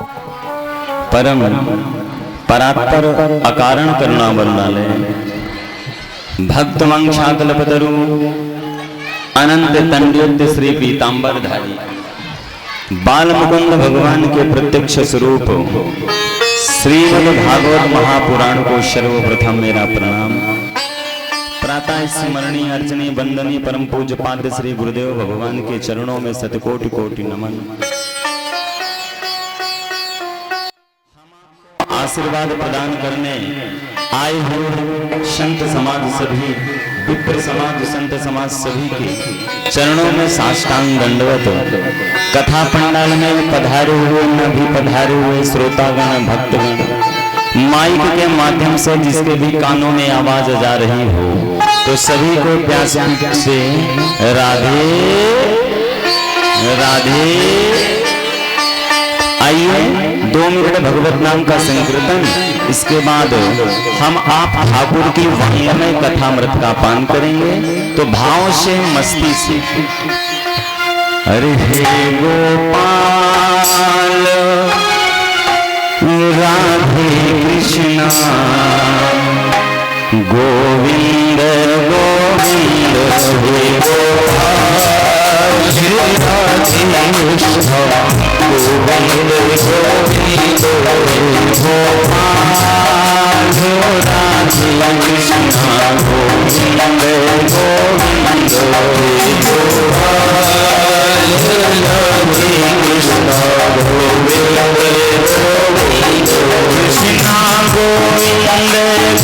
परम परात्पर अकारण करुणा वरुणालय भक्त मंक्षाकल्पतरु अनंत तंडोद्य श्री पीतांबरधारी बाल मुकुंद भगवान के प्रत्यक्ष स्वरूप श्रीमद् भागवत महापुराण को सर्वप्रथम मेरा प्रणाम। प्रातः स्मरणीय अर्चनीय वंदनीय परम पूज्य पाद्य श्री गुरुदेव भगवान के चरणों में शतकोटि कोटि नमन। आशीर्वाद प्रदान करने आए हुए संत समाज सभी विप्र समाज संत समाज सभी के चरणों में साष्टांग दंडवत। कथा पंडाल में पधारे हुए न भी पधारे हुए श्रोतागण भक्तगण माइक के माध्यम से जिसके भी कानों में आवाज जा रही हो तो सभी को प्यार से राधे राधे। आइए 2 मिनट भगवत नाम का संकीर्तन, इसके बाद हम आप ठाकुर की वाणीमय कथामृत का पान करेंगे। तो भाव से मस्ती से हरे गोपाल राधे कृष्णा गोविंद गोविंद हरे गोपाल राधे कृष्णा गोविंद गोविंद हरे गोपाल राधे कृष्णा गोविंद गोविंद हरे गोपाल राधे कृष्णा गोविंद गोविंद कृष्णा गोविंद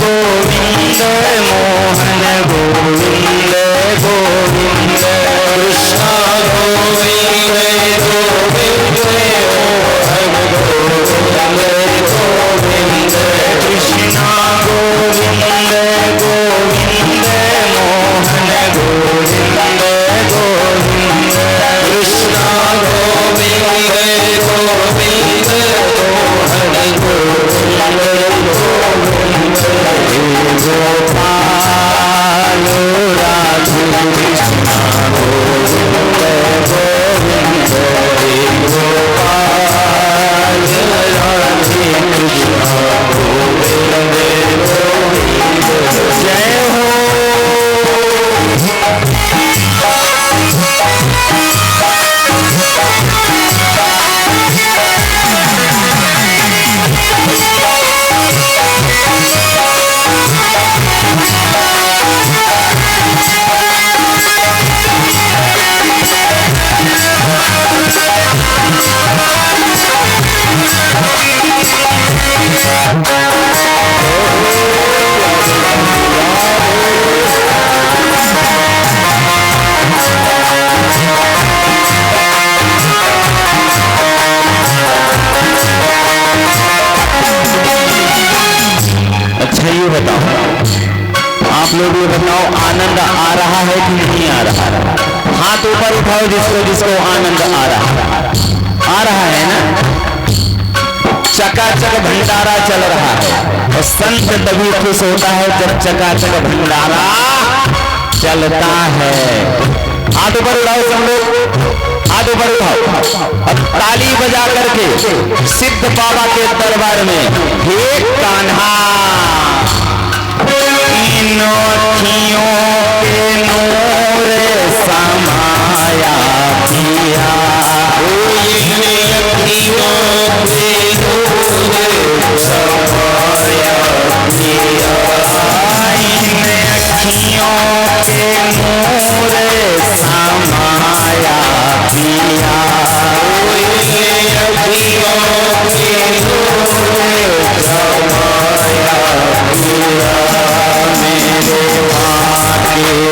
गोविंद मोहन गोविंद गोविंद कृष्णा गोविंद गोविंद मोहन गोविंद गोविंद कृष्णा गोविंद गोविंद मोहन गोविंद गोविंद कृष्णा गोविंद गोविंद मोहन गोविंद गोविंद गोपाल राधे कृष्णा गोविंद गोविंद हरे गोपाल राधे कृष्णा गोविंद गोविंद जय हो। अच्छा ये बताओ, आप लोग ये बताओ, आनंद आ रहा है कि नहीं आ रहा? हाथ ऊपर उठाओ जिसको जिसको आनंद आ रहा है ना। चकाचक भंडारा चल रहा है और संत तभी खुश होता है जब चकाचक भंडारा चलता है। हाथ ऊपर उठाओ सब लोग, हाथ ऊपर उठाओ और ताली बजा करके सिद्ध बाबा के दरबार में हे कान्हा इन अखियों के नूर समाया पिया, इन अखियों के नूर समाया पिया, इन अखियों के नूर समाया पिया, इन अखियों के नूर समाया पिया, मेरे माँ के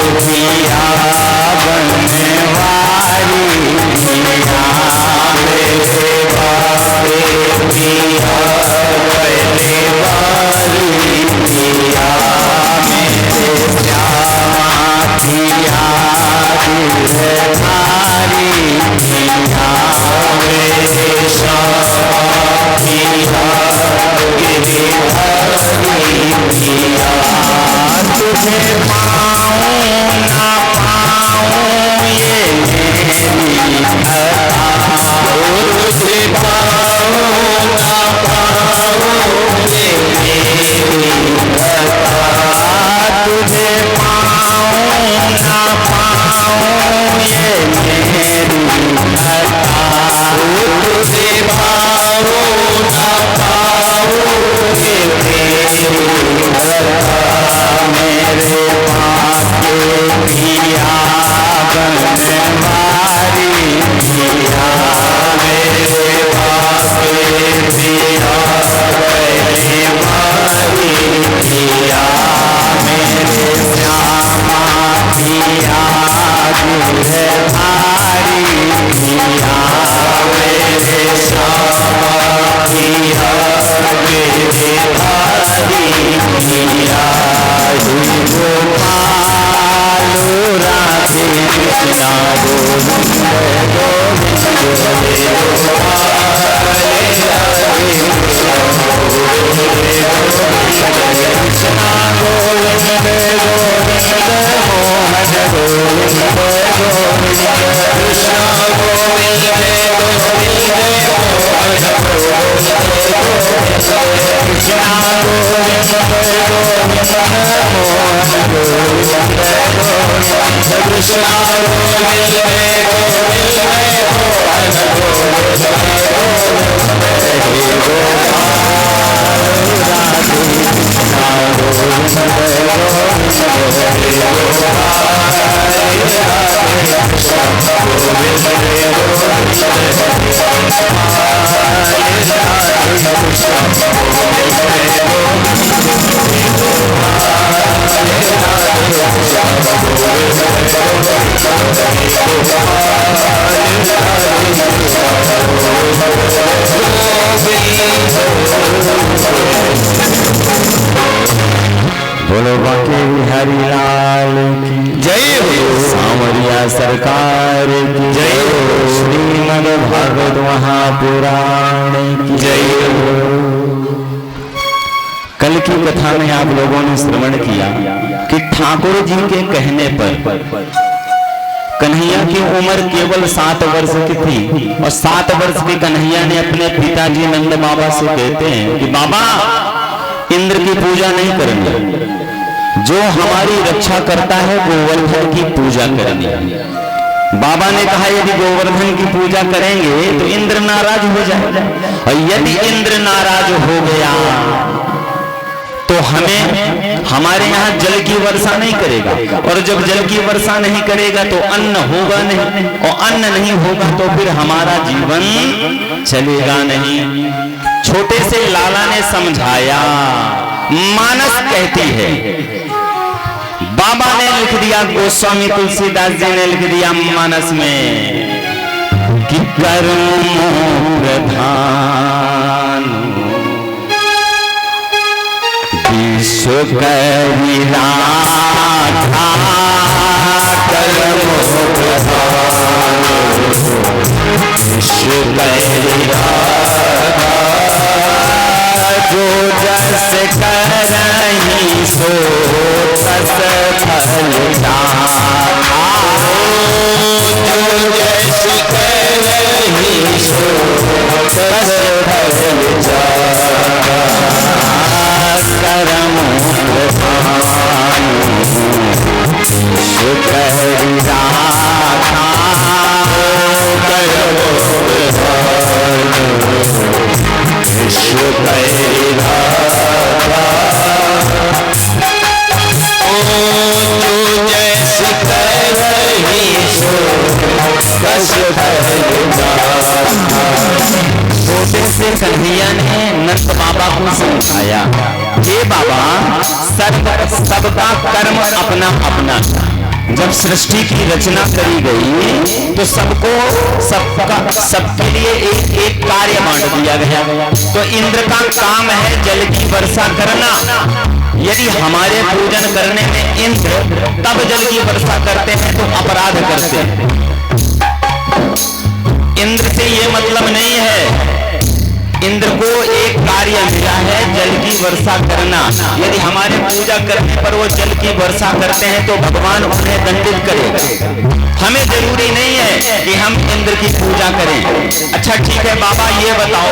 राधे कृष्णा गोविंद गोविंद कृष्णा गोविंद गोविंद मोहन गोविंद गोविंद कृष्णा गोविंद गोविंद मोहन कृष्णा गोविंद गोविंद मोहन कृष्णा बोलो बाके बिहारी लाल की जय हो, सांवरिया सरकार की जय हो, श्रीमद् भागवत महापुराण की जय हो। कल की कथा में आप लोगों ने श्रवण किया कि ठाकुर जी के कहने पर कन्हैया की उम्र केवल 7 वर्ष की थी और 7 वर्ष के कन्हैया ने अपने पिताजी नंद बाबा से कहते हैं कि बाबा इंद्र की पूजा नहीं करनी, जो हमारी रक्षा करता है गोवर्धन की पूजा करनी। बाबा ने कहा यदि गोवर्धन की पूजा करेंगे तो इंद्र नाराज हो जाएगा और यदि इंद्र नाराज हो गया तो हमें हमारे यहाँ जल की वर्षा नहीं करेगा और जब जल की वर्षा नहीं करेगा तो अन्न होगा नहीं और अन्न नहीं होगा तो फिर हमारा जीवन चलेगा नहीं। छोटे से लाला ने समझाया, मानस कहती है, बाबा ने लिख दिया, गोस्वामी तुलसीदास जी ने लिख दिया मानस में कि कर्मों प्रधान विश्व करी राधा, कर्मों प्रधान विश्व करी राधा, जो जस करही सो तस फल दाता, जो जस करही सो तस फल दाता, कर्म प्रधान विश्व करी राधा, कर्म प्रधान विश्व करी राधा, जो जैस करही सो तस फल दाता। छोटे से कन्हैया ने नंद बाबा को समझाया, हे बाबा सबका कर्म अपना अपना, जब सृष्टि की रचना करी गई तो सबके लिए एक कार्य बांट दिया गया। तो इंद्र का काम है जल की वर्षा करना। यदि हमारे पूजन करने में इंद्र तब जल की वर्षा करते हैं तो अपराध करते हैं। इंद्र से ये मतलब नहीं है, इंद्र को एक कार्य मिला है जल की वर्षा करना। यदि हमारे पूजा करने पर वो जल की वर्षा करते हैं तो भगवान उन्हें दंडित करेगा। हमें जरूरी नहीं है कि हम इंद्र की पूजा करें। अच्छा ठीक है बाबा, ये बताओ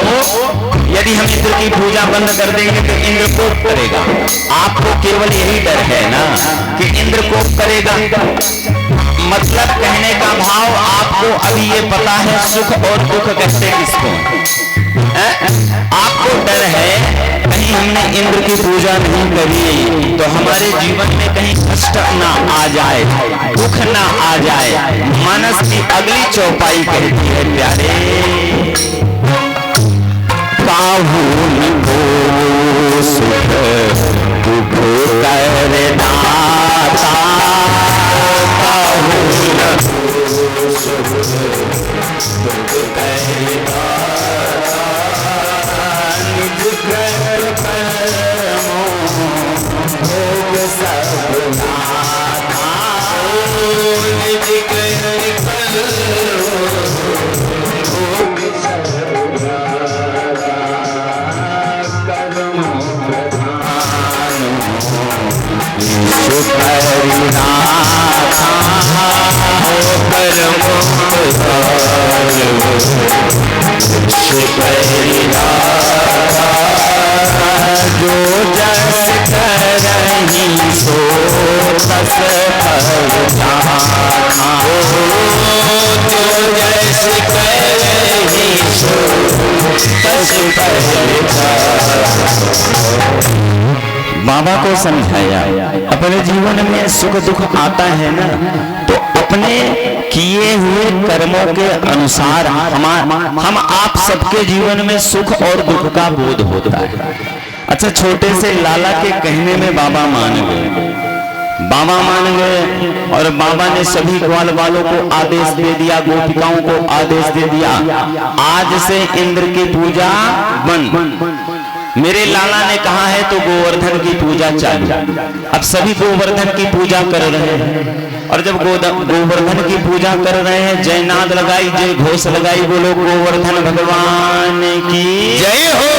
यदि हम इंद्र की पूजा बंद कर देंगे तो इंद्र कोप करेगा। आपको केवल यही डर है ना कि इंद्र कोप करेगा। मतलब कहने का भाव आपको अभी ये पता है सुख और दुख कहते किसको। आपको डर है कहीं हमने इंद्र की पूजा नहीं करी तो हमारे जीवन में कहीं कष्ट ना आ जाए, दुख ना आ जाए। मानस की अगली चौपाई कहती है, प्यारे काहू को सुख दुख कर दाता, काहू सुख दुख कर दाता, निज कर भोग सा जाना, जो जैसे कहे सो बस बाबा को समझाया अपने जीवन में सुख दुख आता है ना, तो अपने किए हुए कर्मों के अनुसार हम आप सबके जीवन में सुख और दुख का बोध होता है। अच्छा, छोटे से लाला के कहने में बाबा मान गए, और बाबा ने सभी ग्वाल वालों को आदेश दे दिया, गोपिकाओं को आदेश दे दिया, आज से इंद्र की पूजा बंद। मेरे लाला ने कहा है तो गोवर्धन की पूजा चालू। अब सभी गोवर्धन की पूजा कर रहे हैं, और जब गोवर्धन की पूजा कर रहे हैं, जयनाद लगाई, जय घोष लगाई, बोलो गोवर्धन भगवान की जय हो।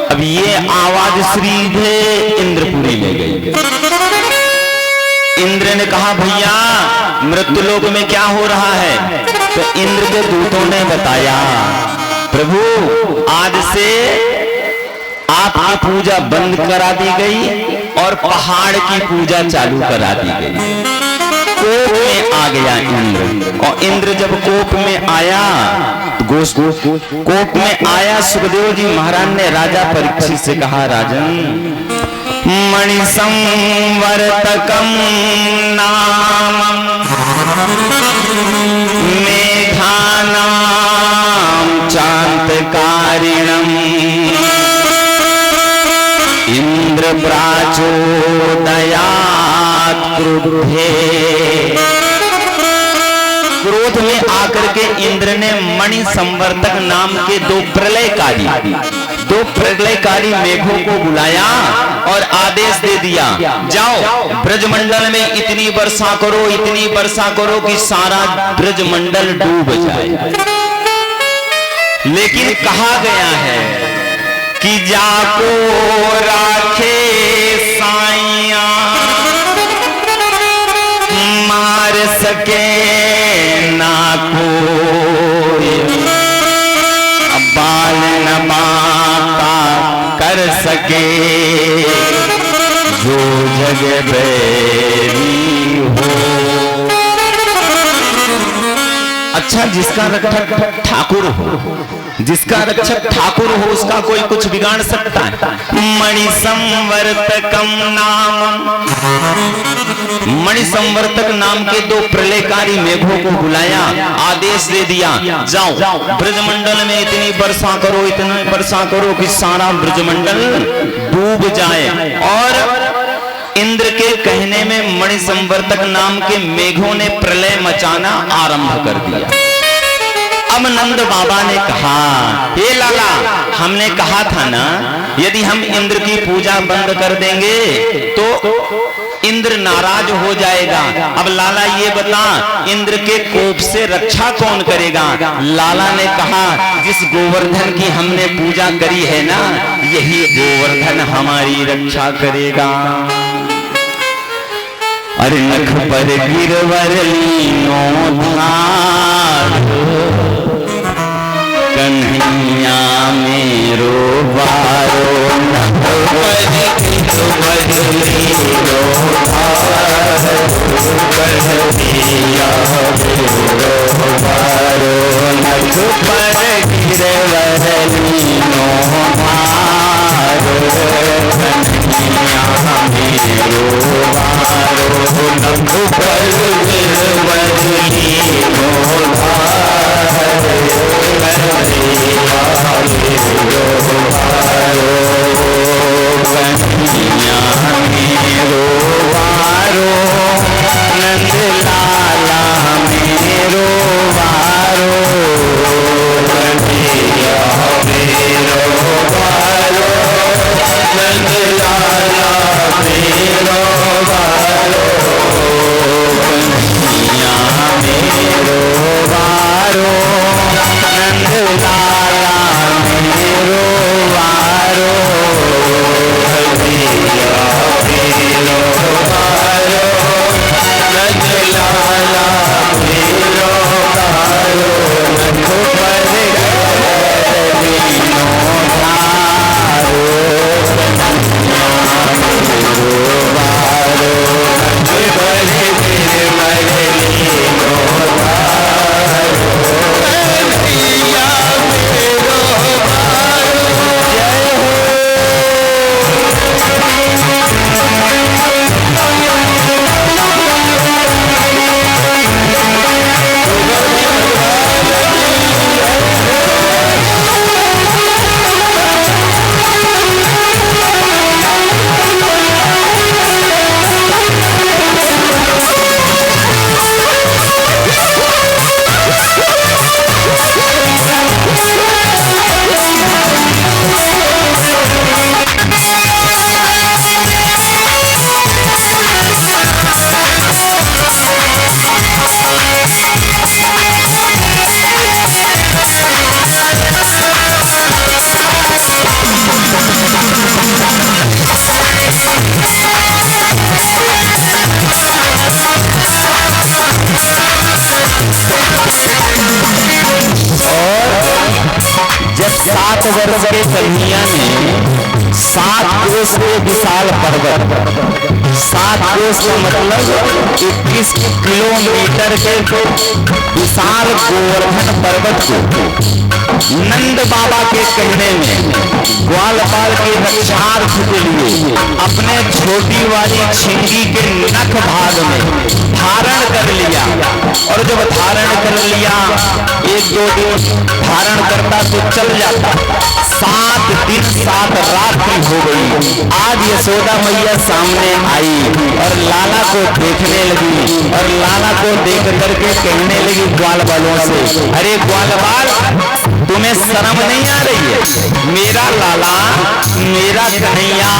अब ये आवाज सीधे इंद्रपुरी ले गई। इंद्र ने कहा भैया मृत्युलोक में क्या हो रहा है? तो इंद्र के दूतों ने बताया प्रभु आज से आपकी पूजा बंद करा दी गई और पहाड़ की पूजा चालू करा दी गई। कोप में आ गया इंद्र, और इंद्र जब कोप में आया, कोप में आया, सुखदेव जी महाराज ने राजा परीक्षित से कहा राजन मणि संवर्तकम नाम मेघानाम चांतकारिणम इंद्र प्राचोदयात् क्रुद्धे। क्रोध में आकर के इंद्र ने मणि संवर्तक नाम के दो प्रलयकारी मेघों को बुलाया और आदेश दे दिया जाओ ब्रजमंडल में इतनी वर्षा करो कि सारा ब्रजमंडल डूब जाए। लेकिन कहा गया है कि जाको राखे साइया मार सके ना कोई, बाल न माता कर सके जो जग बैरी हो। अच्छा, जिसका रक्षक ठाकुर हो, उसका कोई कुछ बिगाड़ सकता है। मणि संवर्तकम नाम, मणि संवर्तक नाम के दो प्रलयकारी मेघों को बुलाया, आदेश दे दिया जाओ ब्रजमंडल में इतनी वर्षा करो कि सारा ब्रजमंडल डूब जाए। और इंद्र के कहने में मणि संवर्तक नाम के मेघों ने प्रलय मचाना आरंभ कर दिया। अब नंद बाबा ने कहा हे लाला, हमने कहा था ना यदि हम इंद्र की पूजा बंद कर देंगे तो इंद्र नाराज हो जाएगा। अब लाला ये बता इंद्र के कोप से रक्षा कौन करेगा? लाला ने कहा जिस गोवर्धन की हमने पूजा करी है ना, यही गोवर्धन हमारी रक्षा करेगा। अरे नख पर गिरवर लीनो धार, कन्हैया मेरो बारो। नख पर गिरवर लीनो धार, कन्हैया मेरो बारो। नख पर गिरवर लीनो धार, कन्हैया मेरो बारो। नख पर गिरवर लीनो धार, कन्हैया मेरो बारो। कन्हैया मेरो बारो, नंद लाला मेरो बारो। कन्हैया मेरो बारो, नंद लाला मेरो बारो। कन्हैया मेरो बारो। 7 वर्ष के कन्हैया ने 7 कोस के विशाल पर्वत, 7 कोस का मतलब 21 किलोमीटर के विशाल गोवर्धन पर्वत को नंद बाबा के कहने में ग्वालपाल के रक्षार्थ के लिए अपने छोटी वाली छिंगी के नख भाग में धारण कर लिया। और जब धारण कर लिया, 1-2 दिन धारण करता तो चल जाता, 7 दिन 7 रात्रि हो गई। आज यशोदा मैया सामने आई और लाला को देखने लगी और लाला को देख करके कहने लगी ग्वाल बालों से, अरे ग्वाल बाल, तुम्हें शर्म नहीं आ रही है? मेरा लाला, मेरा कन्हैया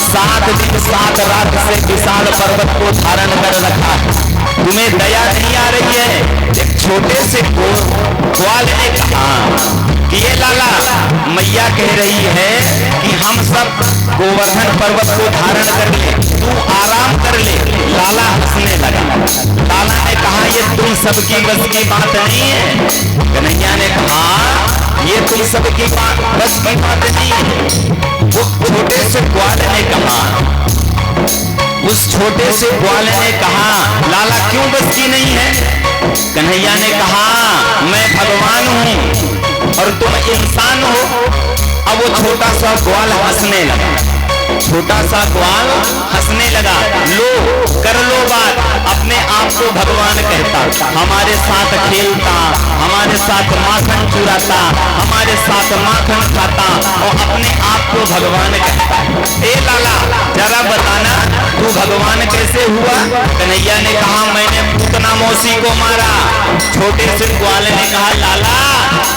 7 दिन 7 रात से विशाल पर्वत को धारण कर रखा है, तुम्हें दया नहीं आ रही है? एक छोटे से ग्वाल ने कहा कि ये लाला, मैया कह रही है कि हम सब गोवर्धन पर्वत को धारण कर ले, तू आराम कर ले। लाला हंसने लगा। लाला ने कहा, ये तुम सबकी बस की बात नहीं है। कन्हैया ने कहा, ये तुम सबकी बस की बात नहीं है। वो छोटे से ग्वाल ने कहा, उस छोटे से ग्वाल ने कहा, लाला क्यों बस की नहीं है? कन्हैया ने कहा, मैं भगवान हूं और तुम इंसान हो। अब वो छोटा सा ग्वाल हंसने लगा। छोटा सा ग्वाल हंसने लगा। लो, कर लो बात। अपने आप को भगवान कहता, हमारे साथ खेलता, हमारे साथ माखन चुराता, हमारे साथ माखन खाता और अपने आप को भगवान कहता। ए लाला, जरा बताना तू भगवान कैसे हुआ? कन्हैया ने कहा, मैंने पूतना मौसी को मारा। छोटे से ग्वाल ने कहा, लाला,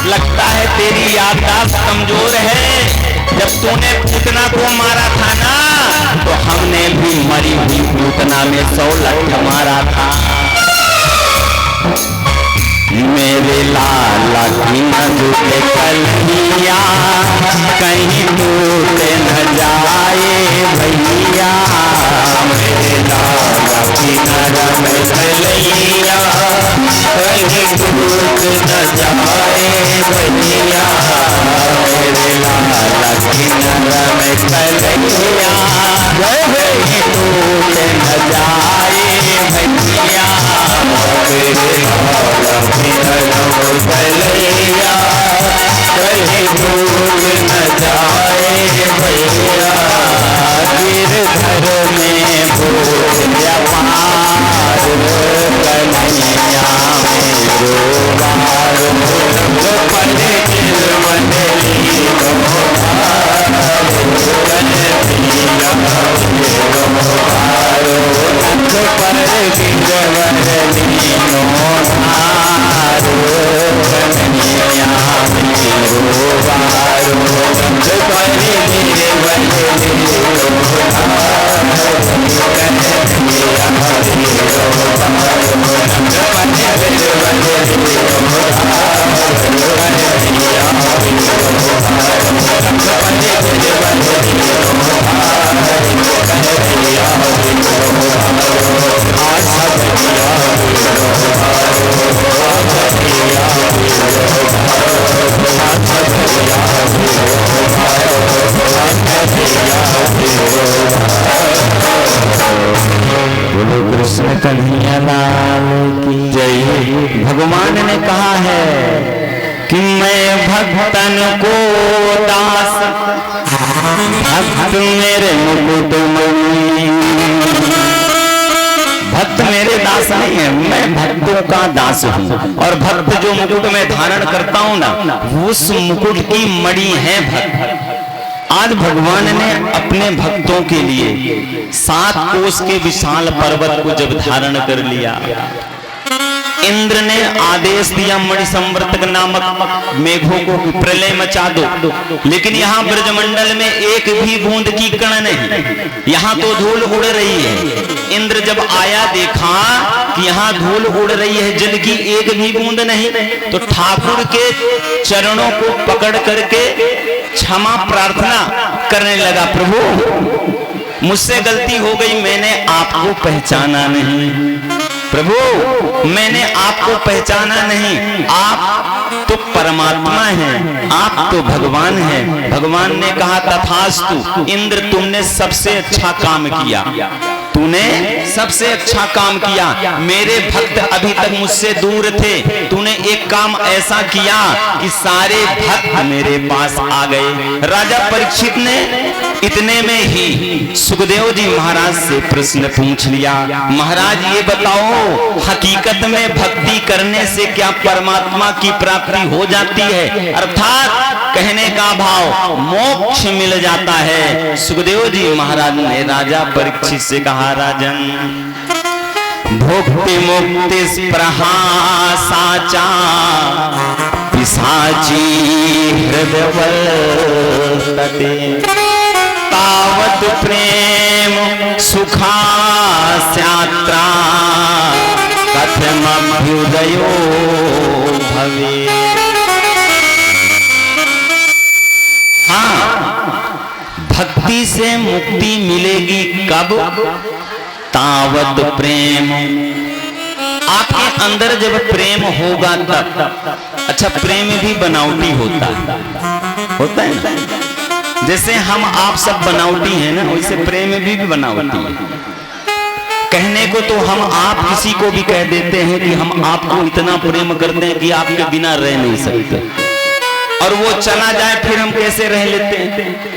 लगता है तेरी याददाश्त कमजोर है। जब तूने पूतना को मारा था ना, तो हमने भी मरी हुई पूतना में 100 लठ मारा था। मेरे लाला की नजूते कन्हैया, कहीं टूट न जाए भैया। मेरे लाला की नरम कलैया, कहीं टूट न जाए भैया। मेरे लाला की नरम कलैया, कहीं टूट न जाए भैया। मेरे लाला की नरम कलैया, कहीं टूट न जाए भैया। गिरधर में भूलिया पार, कन्हैया मेरो बार। पर गिरवली गोहार, कन्हैया मेरो बार। पर गिरवली गोहार, कन्हैया मेरो बार। पर गिरवली कृष्ण कन्हैया लाल की जय। भगवान ने कहा है कि मैं भक्तन को दास, भक्त मेरे मुकुट मणि। भक्त मेरे दास नहीं है, मैं भक्तों का दास हूँ। और भक्त जो मुकुट में धारण करता हूँ ना, उस मुकुट की मणि है भक्त। आज भगवान ने अपने भक्तों के लिए 7 कोस के विशाल पर्वत को जब धारण कर लिया, इंद्र ने आदेश दिया मणिसंवर्तक नामक मेघों को प्रलय मचा दो। लेकिन यहाँ ब्रजमंडल में एक भी बूंद की कण नहीं, यहाँ तो धूल उड़ रही है। इंद्र जब आया, देखा कि यहाँ धूल उड़ रही है, जल की एक भी बूंद नहीं, तो ठाकुर के चरणों को पकड़ करके क्षमा प्रार्थना करने लगा, प्रभु मुझसे गलती हो गई, मैंने आपको पहचाना नहीं। प्रभु मैंने आपको पहचाना नहीं, आप तो परमात्मा हैं, आप तो भगवान हैं। भगवान ने कहा तथास्तु, इंद्र तुमने सबसे अच्छा काम किया, तूने सबसे अच्छा काम किया। मेरे भक्त अभी तक मुझसे दूर थे, तूने एक काम ऐसा किया कि सारे भक्त मेरे पास आ गए। राजा परीक्षित ने इतने में ही सुखदेव जी महाराज से प्रश्न पूछ लिया, महाराज ये बताओ हकीकत में भक्ति करने से क्या परमात्मा की प्राप्ति हो जाती है, अर्थात कहने का भाव मोक्ष मिल जाता है। सुखदेव जी महाराज ने राजा परीक्षित से कहा, राजन भोक्ति मुक्ति स्पृहा साचा पिशाची हृदय वर्तते, तावत प्रेम सुखा स्यात्रा कथमभ्युदयो भवे। भक्ति से मुक्ति मिलेगी कब? तावत प्रेम, आपके अंदर जब प्रेम होगा तब। अच्छा प्रेम भी बनावटी होता है ना, जैसे हम आप सब बनावटी हैं ना, वैसे प्रेम भी बनावटी है। कहने को तो हम आप किसी को भी कह देते हैं कि हम आपको इतना प्रेम करते हैं कि आपके बिना रह नहीं सकते, और वो चला जाए फिर हम कैसे रह लेते हैं?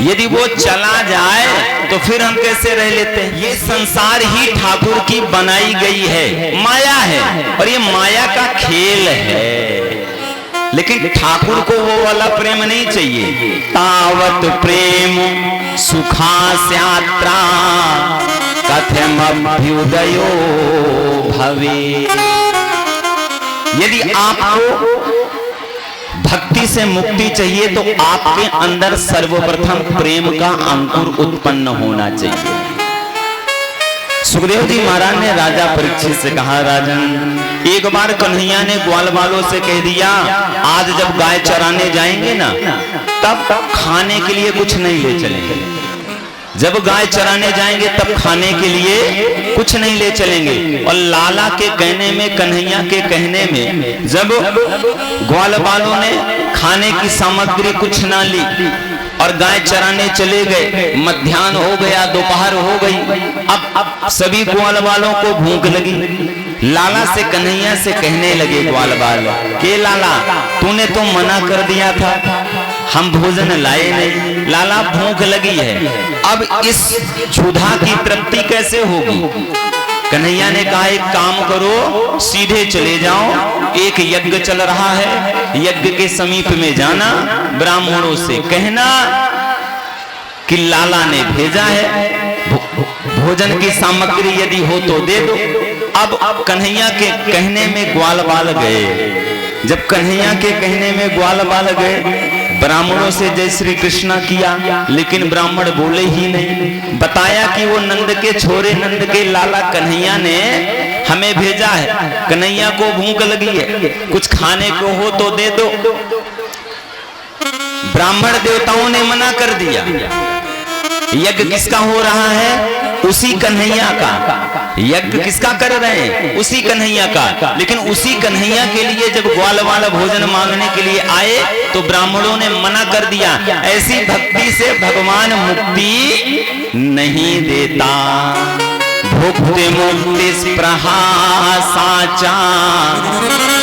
यदि वो चला जाए तो फिर हम कैसे रह लेते हैं? ये संसार ही ठाकुर की बनाई गई है, माया है, और ये माया का खेल है। लेकिन ठाकुर को वो वाला प्रेम नहीं चाहिए। तावत प्रेम सुखा स्यात्रा कथमभ्युदयो भवे। यदि आपको भक्ति से मुक्ति चाहिए तो आपके अंदर सर्वप्रथम प्रेम का अंकुर उत्पन्न होना चाहिए। सुखदेव जी महाराज ने राजा परीक्षित से कहा, राजन एक बार कन्हैया ने ग्वाल वालों से कह दिया, आज जब गाय चराने जाएंगे ना तब खाने के लिए कुछ नहीं ले चलेंगे। जब गाय चराने जाएंगे तब खाने के लिए कुछ नहीं ले चलेंगे। और लाला के कहने में, कन्हैया के कहने में, जब ग्वाल वालों ने खाने की सामग्री कुछ ना ली और गाय चराने चले गए, मध्याह्न हो गया, दोपहर हो गई, अब सभी ग्वाल वालों को भूख लगी। लाला से कन्हैया से कहने लगे ग्वाल वाले के, लाला तूने तो मना कर दिया था, हम भोजन लाए नहीं, लाला भूख लगी है, अब इस क्षुधा की तृप्ति कैसे होगी? कन्हैया ने कहा एक काम करो, सीधे चले जाओ, एक यज्ञ चल रहा है, यज्ञ के समीप में जाना, ब्राह्मणों से कहना कि लाला ने भेजा है, भोजन की सामग्री यदि हो तो दे दो। अब कन्हैया के कहने में ग्वाल बाल गए। जब कन्हैया के कहने में ग्वाल बाल गए, ब्राह्मणों से जय श्री कृष्णा किया, लेकिन ब्राह्मण बोले ही नहीं। बताया कि वो नंद के छोरे, नंद के लाला कन्हैया ने हमें भेजा है, कन्हैया को भूख लगी है, कुछ खाने को हो तो दे दो। ब्राह्मण देवताओं ने मना कर दिया। यज्ञ किसका हो रहा है? उसी कन्हैया का। यज्ञ किसका कर रहे हैं? उसी कन्हैया का। लेकिन उसी कन्हैया के लिए जब ग्वाल वाला भोजन मांगने के लिए आए तो ब्राह्मणों ने मना कर दिया। ऐसी भक्ति से भगवान मुक्ति नहीं देता। भुक्ति मुक्ति स्पृहा साचा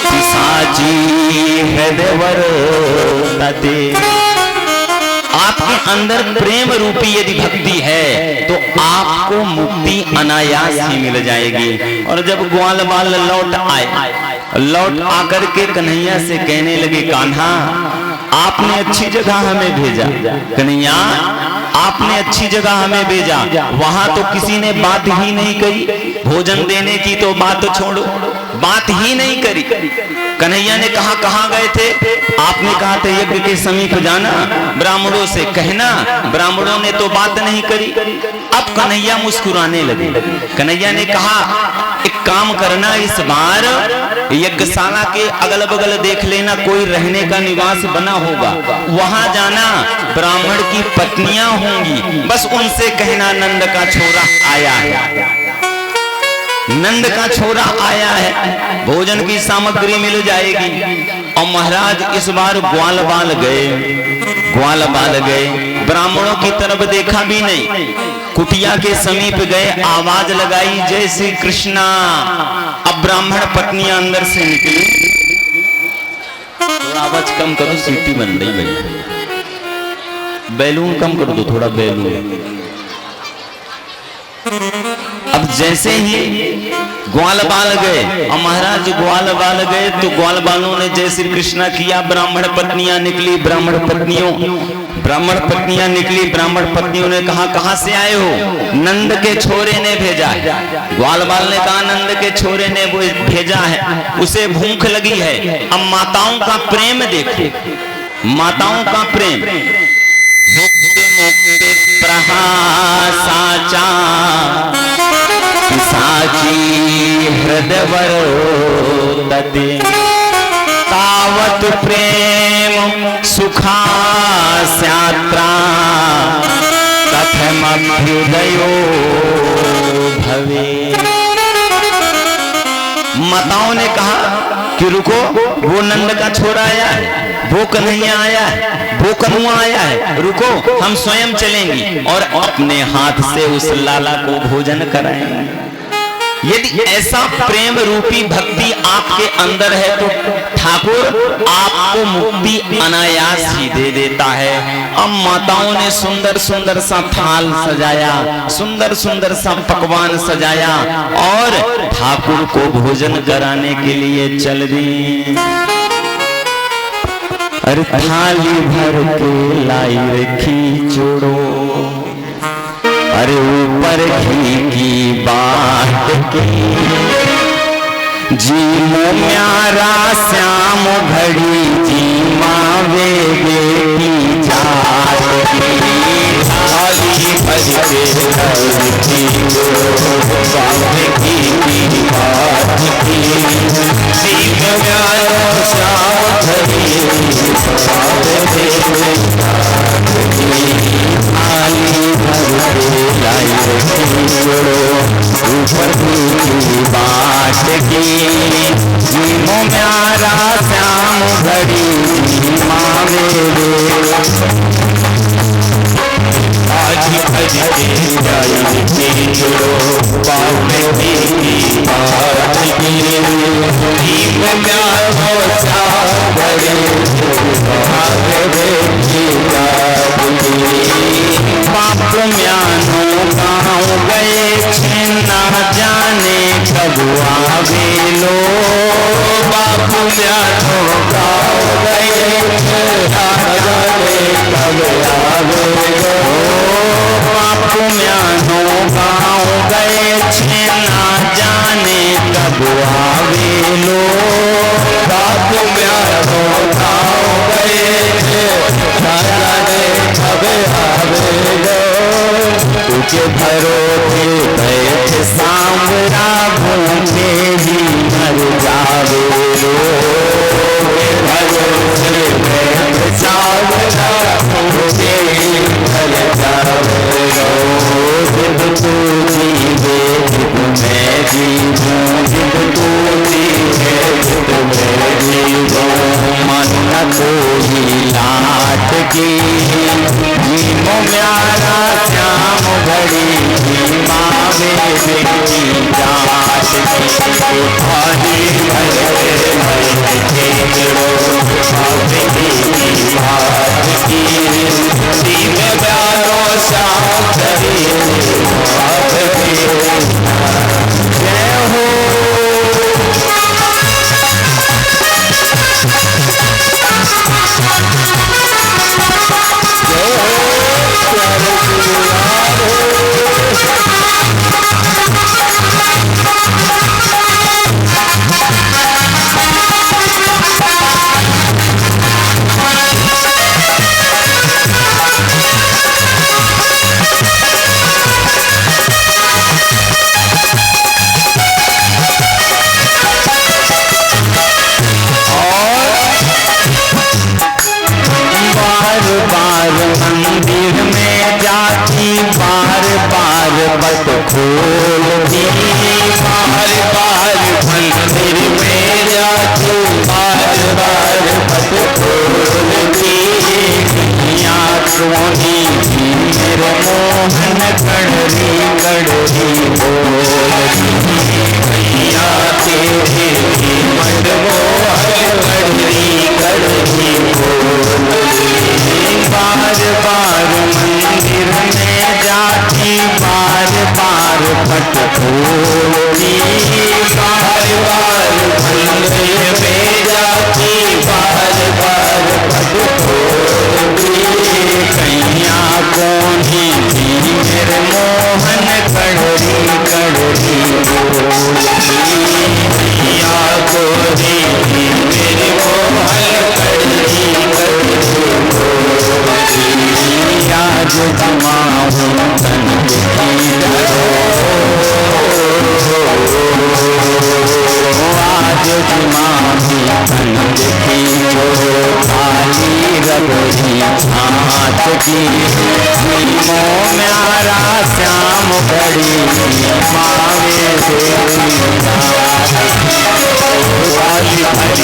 पिशाची हृदय वर्तते। आपके अंदर प्रेम रूपी यदि भक्ति है तो आपको मुक्ति अनायास ही मिल जाएगी। और जब ग्वाल बाल लौट आए, लौट आकर के कन्हैया से कहने लगे, कान्हा आपने अच्छी जगह हमें भेजा, कन्हैया आपने अच्छी जगह हमें भेजा, वहां तो किसी ने बात ही नहीं कही, भोजन देने की तो बात छोड़ो, बात ही नहीं करी। कन्हैया ने कहा कहाँ गए थे? आपने कहा था यज्ञ के समीप जाना, ब्राह्मणों से कहना, ब्राह्मणों ने तो बात नहीं करी। अब कन्हैया मुस्कुराने लगे। कन्हैया ने कहा एक काम करना, इस बार यज्ञशाला के अगल बगल देख लेना, कोई रहने का निवास बना होगा, वहां जाना, ब्राह्मण की पत्नियां होंगी, बस उनसे कहना नंद का छोरा आया है। नंद का छोरा आया है, भोजन की सामग्री मिल जाएगी। और महाराज इस बार ग्वाल बाल गए, ब्राह्मणों की तरफ देखा भी नहीं, कुटिया के समीप गए, आवाज लगाई जय श्री कृष्णा। अब ब्राह्मण पत्नियां अंदर से निकली, थोड़ा आवाज कम करो, सीटी बन रही भाई, बैलून कम कर दो थोड़ा, बैलून। अब जैसे ही ग्वाल बाल गए, और महाराज ग्वाल बाल गए तो ग्वाल बालों ने जय श्री कृष्णा किया, ब्राह्मण पत्नियां निकली, ब्राह्मण पत्नियों ने कहा कहां से आए हो? नंद के छोरे ने भेजा है। ग्वाल बाल ने कहा नंद के छोरे ने वो भेजा है, उसे भूख लगी है। अब माताओं का प्रेम देखो, माताओं का प्रेम। प्रहासाचा साची हृदयवरोदते, तावत प्रेम सुखास्यात्रा कथमभ्युदयो भवे। माताओं ने कहा कि रुको, वो नंद का छोरा आया है, वो कन्हैया आया है, वो कनुआ आया है, रुको हम स्वयं चलेंगी और अपने हाथ से उस लाला को भोजन कराएंगे। यदि ऐसा प्रेम रूपी भक्ति आपके अंदर है तो ठाकुर आपको मुक्ति अनायास ही दे देता है। अब माताओं ने सुंदर सुंदर सा थाल सजाया, सुंदर सुंदर सा पकवान सजाया और ठाकुर को भोजन कराने के लिए चल दी। अरे थाली भर के लाई रखी चूड़ो, अरे ऊपर घी की बाट की, जी म्यारा श्याम घड़ी जी मावे बेटी जाट की। थाली भर के लाई रखी चूड़ो, बावे घी की बाट की, जी म्यारा श्याम घड़ी मावे बेटी जाट की। थाली भर के लाई रखी चूड़ो, ऊपर की बाट की, जीमो म्यारा श्याम घड़ी मावे आज भज के लाई रखी चूड़ो, बावे की बाट की, जीमो म्यारा श्याम घड़ी मावे बेटी जाट की। बाप म्यानो गाँव गए ना जाने कब आवे लो, बाप म्यानो गाँव गए ना जाने कब आवे लो, बाप म्यानो गाँव गए ना जाने कब आवे लो, बाप म्यानो गाँव गए ना जाने कब आवे लो। तुझे भरोसे बैठ सांवरा, भूखे ही मर जावे लो, भरोसे बैठ सांवरा, भूखे ही मर जावे लो। जिद तू जीवे जिद मैं जीऊं, जिद तू जीवे जिद मैं जीऊं, मन न कोई लाट की, जीमो म्यारा श्याम घड़ी मावे बेटी जाट की। थाली भर के लाई रखी चूड़ो, बावे की बाट की, जीमो म्यारा श्याम घड़ी मावे बेटी। जय हो मंदिर में जाती, बार बार बट खोलती, बार मेरे मोहन कड़री कड़री बोलती भैया तेरे मनमोहन कड़री कड़री बोलती बार बार मंदिर में जाती बार बार पट खोलती बार बार मंदिर में जाती बार बार पट खोलती कैया कोनी थी मेरे मोहन कड़री कड़री बोलती कैया कोनी थी मेरे मोहन कड़री कड़री बोलती आज जमाऊं तन की धरो आज जमाऊं तन की जो खाली रबड़ी हाथ की नीमों म्यारा श्याम बड़ी मावे वाली भज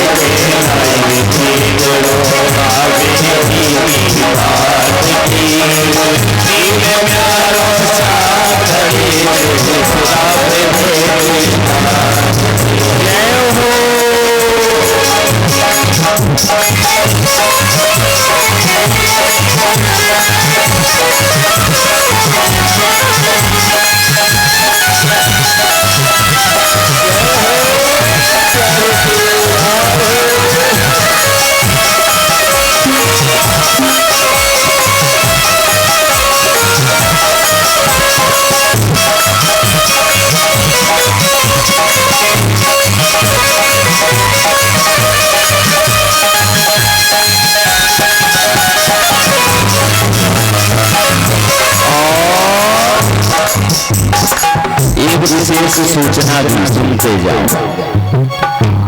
विशेष सूचना भी सुनते जाओ।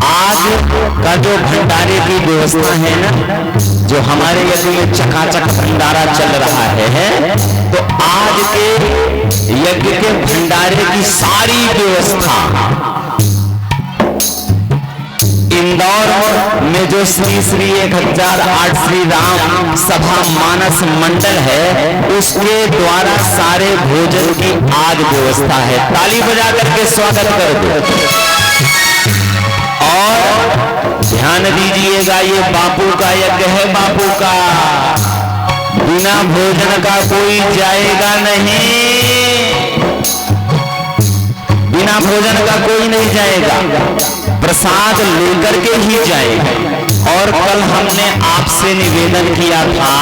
आज का जो भंडारे की व्यवस्था है ना, जो हमारे यज्ञ में चकाचक भंडारा चल रहा है, तो आज के यज्ञ के भंडारे की सारी व्यवस्था इंदौर में जो श्री श्री 1008 श्री राम सभा मानस मंडल है, उसके द्वारा सारे भोजन की आज व्यवस्था है। ताली बजा करके स्वागत कर दो। और ध्यान दीजिएगा, ये बापू का यज्ञ है, बापू का। बिना भोजन का कोई जाएगा नहीं, बिना भोजन का कोई नहीं जाएगा, प्रसाद लेकर के ही जाएगा। और कल हमने आपसे निवेदन किया था,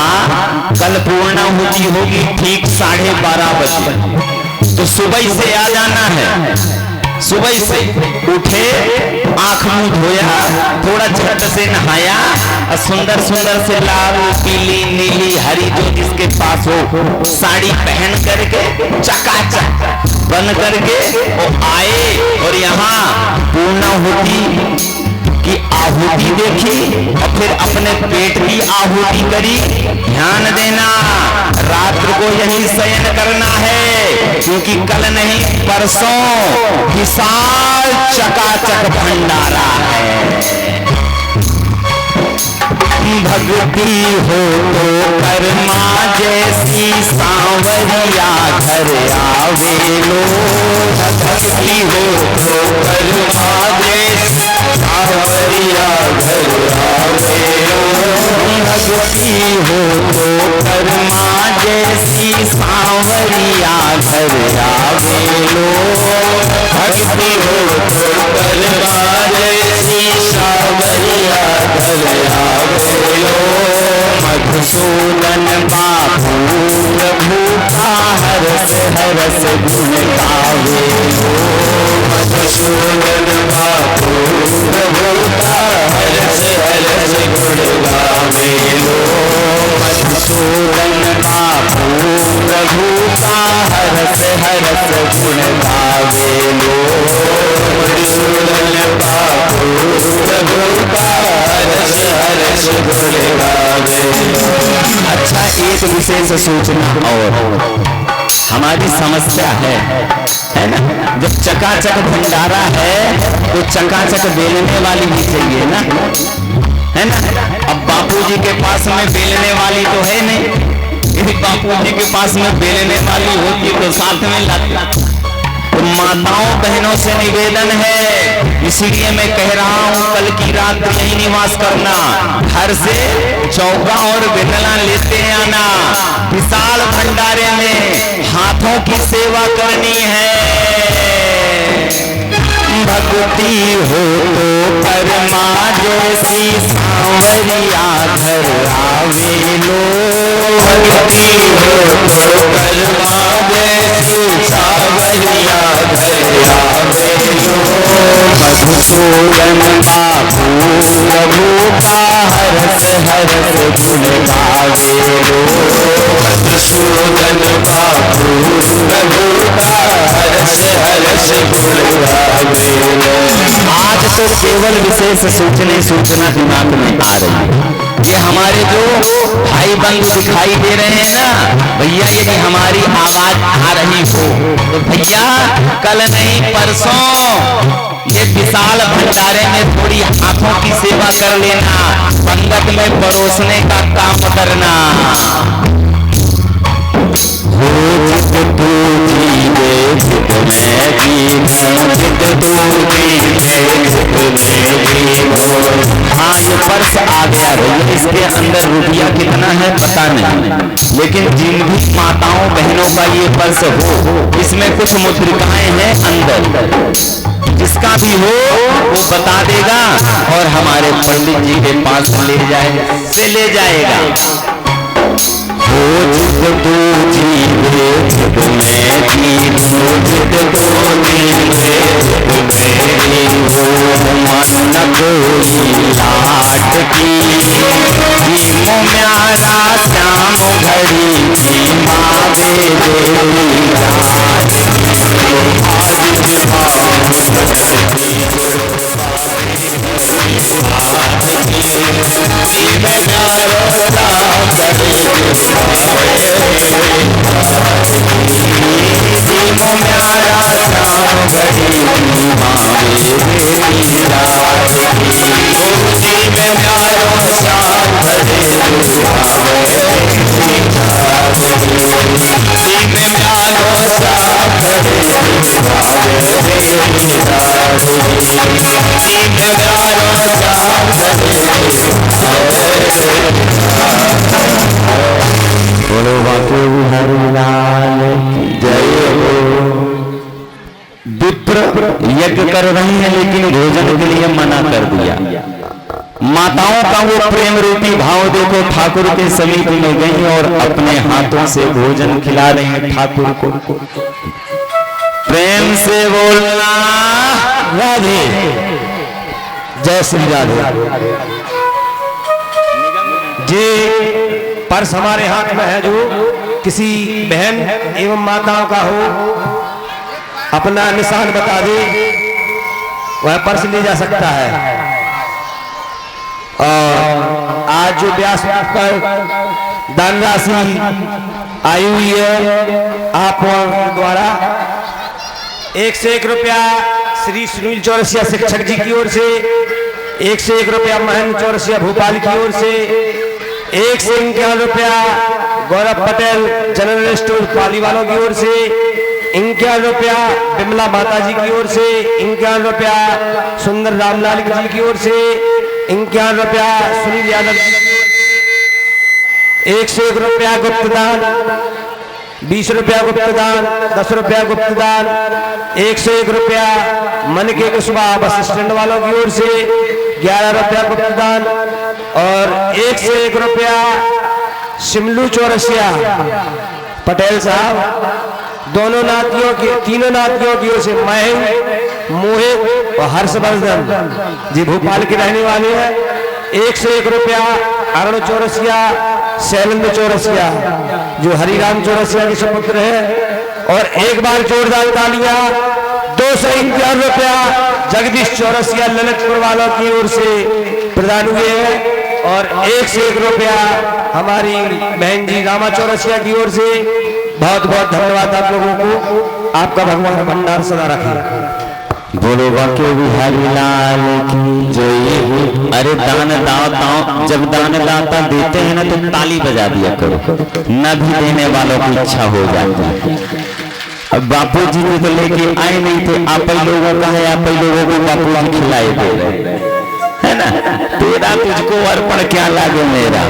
कल पूर्णाहुति होगी ठीक 12:30 बजे, तो सुबह से आ जाना है। सुबह से उठे, आंख मुंह धोया, थोड़ा झट से नहाया, और सुंदर सुंदर से लाल पीली नीली हरी जो जिसके पास हो साड़ी पहन करके चकाचक बन करके वो आए और यहाँ पूर्णाहुति की आहुति देखी और फिर अपने पेट की आहुति करी। ध्यान देना, रात्र को यही शयन करना है, क्योंकि कल नहीं परसों विशाल चकाचक भंडारा है। भक्ति हो तो कर्मा जैसी सांवरिया घर आवे लो। भक्ति हो तो कर्मा जैसी सांवरिया घर आवे लो। भक्ति हो तो कर्मा जैसी सांवरिया घर आवे लो। भक्ति हो तो कर्मा जैसी सांवरिया घर आवे लो। मधुसूदन बाबू प्रभु का हरस हरस गुण गावे लो। मधुसूदन बाबू प्रभु का हरस हरस गुण गावे लो। मधुसूदन बाबू प्रभु का हरस हरस गुण गावे लो। मधुसूदन बाबू प्रभु का हरस हरस गुण गावे लो। अच्छा, एक विशेष सूचना और, हमारी समस्या है ना, जब चकाचक भंडारा है तो चकाचक बेलने वाली भी चाहिए ना, है ना। अब बापूजी के पास में बेलने वाली तो है नहीं, बापू जी के पास में बेलने वाली होती तो साथ में लाती। तो माताओं बहनों से निवेदन है, इसीलिए मैं कह रहा हूं कल की रात यही निवास करना, घर से चौका और बेलना लेते आना, विशाल भंडारे में हाथों की सेवा करनी है। भक्ति हो तो कर्मा जैसी सांवरिया घर आवे लो, भक्ति हो तो कर्मा जैसी सांवरिया घर आवे लो। मधुसूदन बाबू प्रभु का हरस हरस गुण गावे लो, मधुसूदन बाबू प्रभु का हरस हरस गुण गावे लो। आज तो केवल विशेष सूचना दिमाग में आ रही है। ये हमारे जो भाई बंधु दिखाई दे रहे हैं ना भैया, यदि हमारी आवाज आ रही हो तो भैया कल नहीं परसों ये विशाल भंडारे में थोड़ी हाथों की सेवा कर लेना, पंगत में परोसने का काम करना। हो जित तू जीवे जित मैं जीऊं, जित तू जीवे जित मैं जीऊं। हाँ ये पर्स आ गया है, इसके अंदर रुपया कितना है पता नहीं, लेकिन जिन भी माताओं बहनों का ये पर्स हो इसमें कुछ मुद्रिकाएं हैं अंदर, जिसका भी हो वो बता देगा और हमारे पंडित जी के पास ले जाएगा। हो जित तू जीवे जित मैं जीऊं, जित तू जीवे जित मैं जीऊं। मन न कोई लाट की भीमो म्यारा श्याम घड़ी की मावे देवी रात बोलो बाके बिहारी लाल की जय हो। विप्र यज्ञ कर रहे हैं लेकिन भोजन के लिए मना कर दिया। माताओं का वो प्रेम रूपी भाव देखो, ठाकुर के समीप में गई और अपने हाथों से भोजन खिला रहे हैं ठाकुर को। प्रेम से बोलना राधे, जय श्री राधे जी। पर्स हमारे हाथ में है, जो किसी बहन एवं माताओं का हो अपना निशान बता दे वह पर्स ले जा सकता है। और आज जो व्यास पर दान राशि आई हुई है आप द्वारा 1 से 1 रुपया श्री सुनील चौरसिया शिक्षक जी की ओर से, 1 से 1 रुपया महेंद्र चौरसिया भोपाल की ओर से, 1 से 51 रुपया गौरव पटेल जनरल स्टोर पाली वालों की ओर से, 51 रुपया बिमला माता जी की ओर से, 51 रुपया सुंदर रामलाल जी की ओर से, 51 रुपया सुनील यादव जी की ओर से, 1 से 1 रुपया गुप्तदान, 20 रुपया गुप्तदान, 10 रुपया गुप्तदान, 1 से 1 रुपया मन के कुशवाहा बस स्टैंड वालों की ओर से, 11 रुपया गुप्तदान और 1 से 1 रुपया शिमलू चौरसिया पटेल साहब, दोनों नातियों की, तीनों नातियों की ओर से महेंद्र, मोहित और हर्षवर्धन जी भोपाल के रहने वाले हैं। 1 से 1 रुपया अरुण चौरसिया, शैलेंद्र चौरसिया जो हरिराम चौरसिया के सुपुत्र है। और एक बार जोरदार तालियां 2 से 51 रुपया जगदीश चौरसिया ललितपुर वालों की ओर से प्रदान हुए हैं। और 1 से 1 रुपया हमारी बहन जी रामा चौरसिया की ओर से। बहुत बहुत धन्यवाद आप लोगों को, आपका भगवान भंडार सदा रखे। बोलो बाके बिहारी लाल की जय। अरे दान दाता, जब दान दाता देते हैं ना तो ताली बजा दिया करो, न भी देने वालों की इच्छा हो जाती है। अब बापू जी ने तो लेके आए नहीं थे, आप ही लोगों का है, आप ही लोगों को बापू जी खिलाए दे रहे है ना। तेरा तुझको अर्पण क्या लागे मेरा,